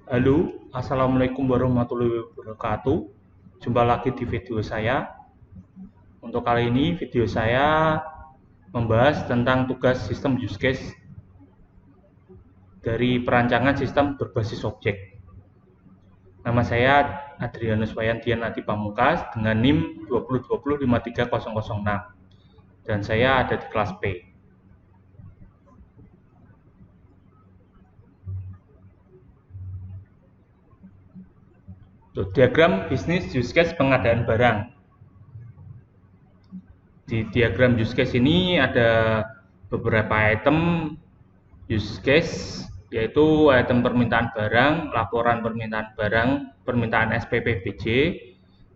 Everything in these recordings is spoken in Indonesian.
Halo, Assalamualaikum warahmatullahi wabarakatuh. Jumpa lagi di video saya. Untuk kali ini video saya membahas tentang tugas sistem use case dari perancangan sistem berbasis objek. Nama saya Adrianus Wayandian Adi Pamungkas dengan NIM 202053006 dan saya ada di kelas P. Diagram bisnis use case pengadaan barang. Di diagram use case ini ada beberapa item use case, yaitu item permintaan barang, laporan permintaan barang, permintaan SPP BJ,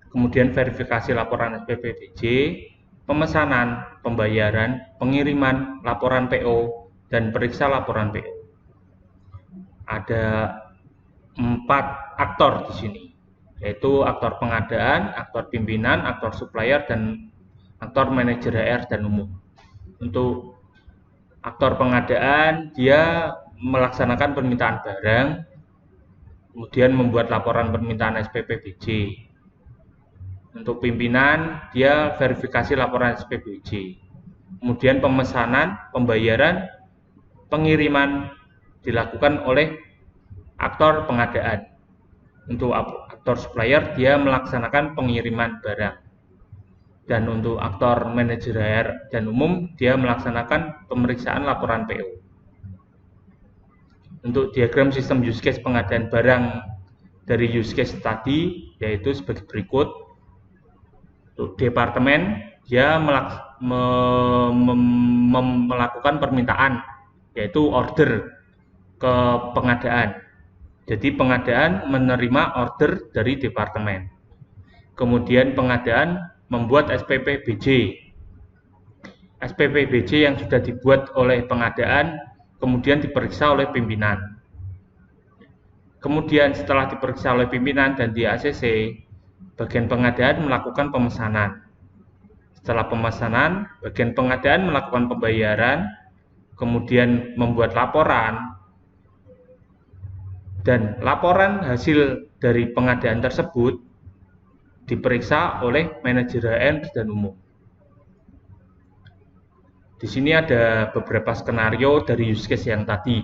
kemudian verifikasi laporan SPP BJ, pemesanan, pembayaran, pengiriman, laporan PO, dan periksa laporan PO. Ada 4 aktor di sini, yaitu aktor pengadaan, aktor pimpinan, aktor supplier, dan aktor manajer HR dan umum. Untuk aktor pengadaan, dia melaksanakan permintaan barang, kemudian membuat laporan permintaan SPP BJ. Untuk pimpinan, dia verifikasi laporan SPP BJ. Kemudian pemesanan, pembayaran, pengiriman dilakukan oleh aktor pengadaan. Untuk aktor supplier, dia melaksanakan pengiriman barang. Dan untuk aktor manajer HR dan umum, dia melaksanakan pemeriksaan laporan PO. Untuk diagram sistem use case pengadaan barang dari use case tadi, yaitu sebagai berikut. Untuk departemen, dia melakukan permintaan, yaitu order ke pengadaan. Jadi pengadaan menerima order dari departemen. Kemudian pengadaan membuat SPP BJ. SPP BJ yang sudah dibuat oleh pengadaan kemudian diperiksa oleh pimpinan. Kemudian setelah diperiksa oleh pimpinan dan di ACC, bagian pengadaan melakukan pemesanan. Setelah pemesanan, bagian pengadaan melakukan pembayaran, kemudian membuat laporan, dan laporan hasil dari pengadaan tersebut diperiksa oleh manajer HR dan umum. Di sini ada beberapa skenario dari use case yang tadi.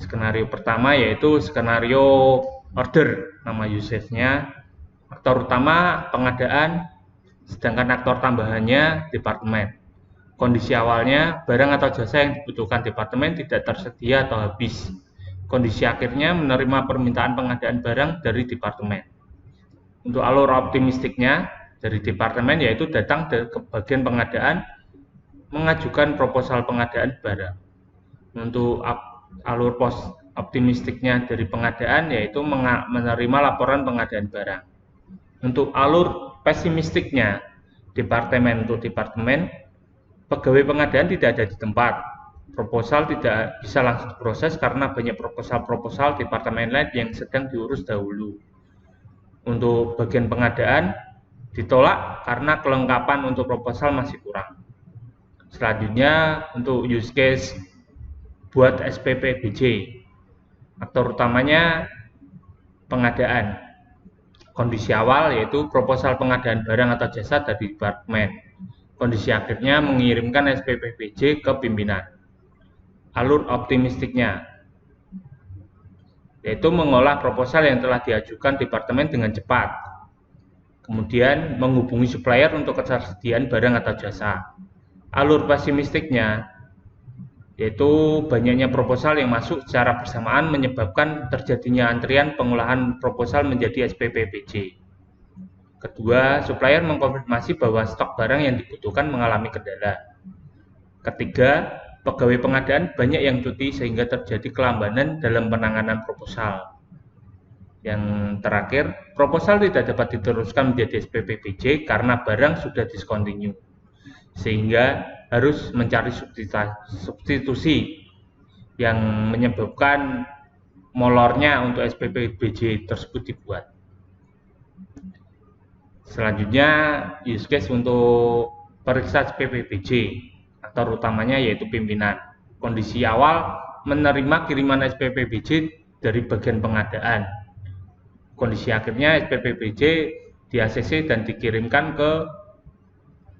Skenario pertama yaitu skenario order, nama use case-nya. Aktor utama pengadaan, sedangkan aktor tambahannya departemen. Kondisi awalnya barang atau jasa yang dibutuhkan departemen tidak tersedia atau habis. Kondisi akhirnya menerima permintaan pengadaan barang dari departemen. Untuk alur optimistiknya dari departemen yaitu datang ke bagian pengadaan mengajukan proposal pengadaan barang. Untuk alur optimistiknya dari pengadaan yaitu menerima laporan pengadaan barang. Untuk alur pesimistiknya departemen, untuk departemen, pegawai pengadaan tidak ada di tempat. Proposal tidak bisa langsung diproses karena banyak proposal departemen lain yang sedang diurus dahulu. Untuk bagian pengadaan ditolak karena kelengkapan untuk proposal masih kurang. Selanjutnya untuk use case buat SPP BJ, aktor utamanya pengadaan. Kondisi awal yaitu proposal pengadaan barang atau jasa dari departemen. Kondisi akhirnya mengirimkan SPP BJ ke pimpinan. Alur optimistiknya yaitu mengolah proposal yang telah diajukan departemen dengan cepat, kemudian menghubungi supplier untuk ketersediaan barang atau jasa. Alur pesimistiknya yaitu banyaknya proposal yang masuk secara bersamaan menyebabkan terjadinya antrian pengolahan proposal menjadi SPP BJ. Kedua, supplier mengkonfirmasi bahwa stok barang yang dibutuhkan mengalami kendala. Ketiga, pegawai pengadaan banyak yang cuti sehingga terjadi kelambanan dalam penanganan proposal. Yang terakhir, proposal tidak dapat diteruskan menjadi SPP BJ karena barang sudah discontinue, sehingga harus mencari substitusi yang menyebabkan molornya untuk SPP BJ tersebut dibuat. Selanjutnya use case untuk periksa SPP BJ. Aktor utamanya yaitu pimpinan. Kondisi awal menerima kiriman SPP BJ dari bagian pengadaan. Kondisi akhirnya SPPBJ di ACC dan dikirimkan ke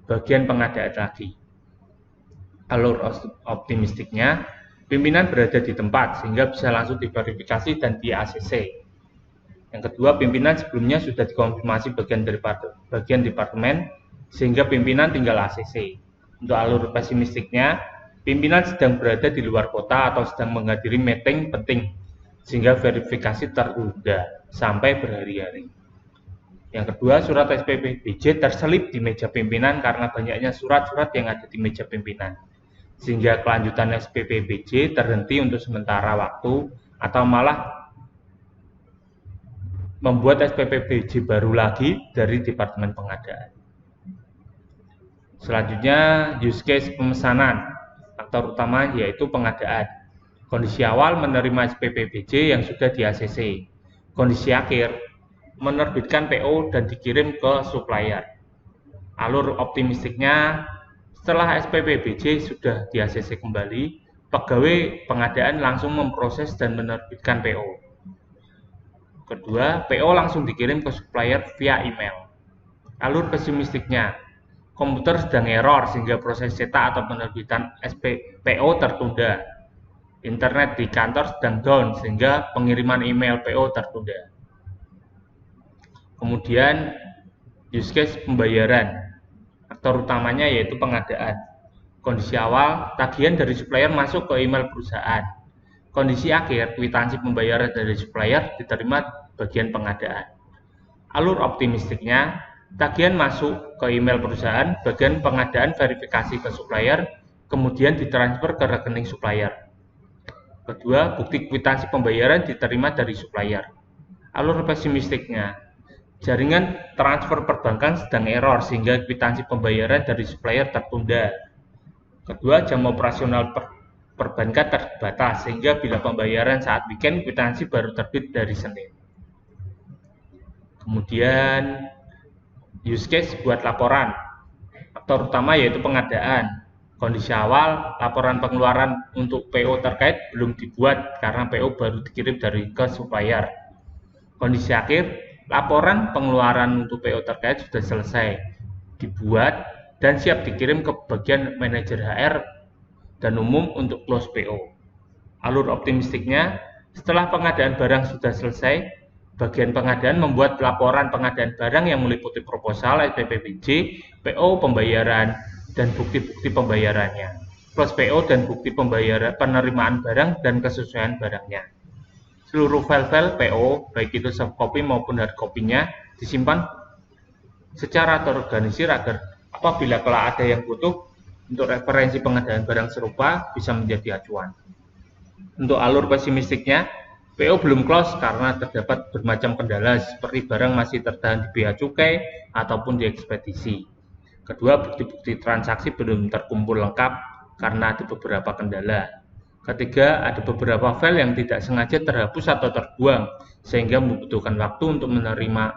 bagian pengadaan lagi. Alur optimistiknya, pimpinan berada di tempat sehingga bisa langsung diverifikasi dan di ACC. Yang kedua, pimpinan sebelumnya sudah dikonfirmasi bagian departemen sehingga pimpinan tinggal ACC. Untuk alur pesimistiknya, pimpinan sedang berada di luar kota atau sedang menghadiri meeting penting sehingga verifikasi tertunda sampai berhari-hari. Yang kedua, surat SPPBJ terselip di meja pimpinan karena banyaknya surat-surat yang ada di meja pimpinan, sehingga kelanjutan SPPBJ terhenti untuk sementara waktu atau malah membuat SPPBJ baru lagi dari Departemen Pengadaan. Selanjutnya, use case pemesanan. Faktor utama yaitu pengadaan. Kondisi awal menerima SPPBJ yang sudah di ACC. Kondisi akhir menerbitkan PO dan dikirim ke supplier. Alur optimistiknya, setelah SPPBJ sudah di ACC kembali, pegawai pengadaan langsung memproses dan menerbitkan PO. Kedua, PO langsung dikirim ke supplier via email. Alur pesimistiknya, komputer sedang error sehingga proses cetak atau penerbitan PO tertunda. Internet di kantor sedang down sehingga pengiriman email PO tertunda. Kemudian use case pembayaran. Faktor utamanya yaitu pengadaan. Kondisi awal, tagihan dari supplier masuk ke email perusahaan. Kondisi akhir, kwitansi pembayaran dari supplier diterima bagian pengadaan. Alur optimistiknya, tagihan masuk ke email perusahaan, bagian pengadaan verifikasi ke supplier, kemudian ditransfer ke rekening supplier. Kedua, bukti kwitansi pembayaran diterima dari supplier. Alur pesimistiknya, jaringan transfer perbankan sedang error sehingga kwitansi pembayaran dari supplier tertunda. Kedua, jam operasional perbankan terbatas sehingga bila pembayaran saat weekend, kwitansi baru terbit dari Senin. Kemudian use case buat laporan. Faktor utama yaitu pengadaan. Kondisi awal, laporan pengeluaran untuk PO terkait belum dibuat karena PO baru dikirim ke supplier. Kondisi akhir, laporan pengeluaran untuk PO terkait sudah selesai dibuat dan siap dikirim ke bagian manajer HR dan umum untuk close PO. Alur optimistiknya, setelah pengadaan barang sudah selesai, bagian pengadaan membuat laporan pengadaan barang yang meliputi proposal, SPPBJ, PO, pembayaran, dan bukti-bukti pembayarannya, plus PO dan bukti pembayaran penerimaan barang dan kesesuaian barangnya. Seluruh file-file PO, baik itu soft copy maupun hard copy-nya, disimpan secara terorganisir agar apabila kelak ada yang butuh untuk referensi pengadaan barang serupa bisa menjadi acuan. Untuk alur pesimistiknya, PO belum close karena terdapat bermacam kendala seperti barang masih tertahan di bea cukai ataupun di ekspedisi. Kedua, bukti-bukti transaksi belum terkumpul lengkap karena ada beberapa kendala. Ketiga, ada beberapa file yang tidak sengaja terhapus atau terbuang sehingga membutuhkan waktu untuk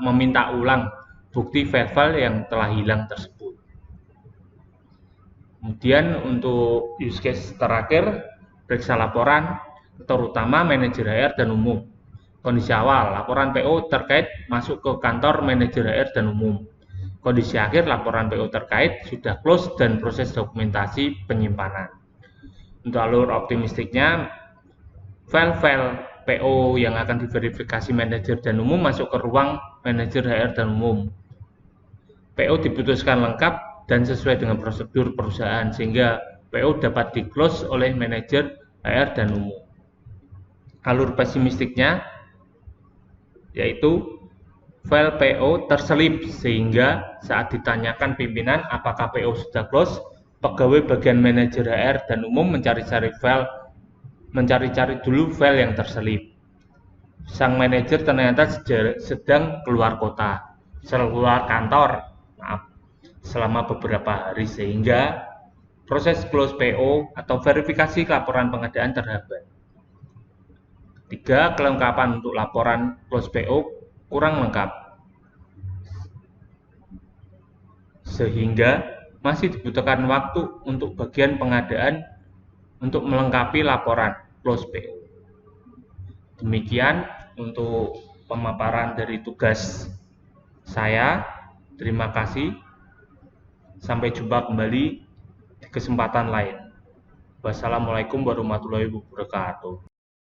meminta ulang bukti file-file yang telah hilang tersebut. Kemudian untuk use case terakhir, periksa laporan, terutama manajer HR dan umum. Kondisi awal, laporan PO terkait masuk ke kantor manajer HR dan umum. Kondisi akhir, laporan PO terkait sudah close dan proses dokumentasi penyimpanan. Untuk alur optimistiknya, file-file PO yang akan diverifikasi manajer dan umum masuk ke ruang manajer HR dan umum. PO diputuskan lengkap dan sesuai dengan prosedur perusahaan sehingga PO dapat di-close oleh manajer HR dan umum. Alur pesimistiknya yaitu file PO terselip sehingga saat ditanyakan pimpinan apakah PO sudah close, pegawai bagian manajer HR dan umum mencari-cari dulu file yang terselip. Sang manajer ternyata sedang keluar kota, keluar kantor, selama beberapa hari sehingga proses close PO atau verifikasi laporan pengadaan terhambat. 3. Kelengkapan untuk laporan close PO kurang lengkap sehingga masih dibutuhkan waktu untuk bagian pengadaan untuk melengkapi laporan close PO. Demikian untuk pemaparan dari tugas saya. Terima kasih. Sampai jumpa kembali di kesempatan lain. Wassalamualaikum warahmatullahi wabarakatuh.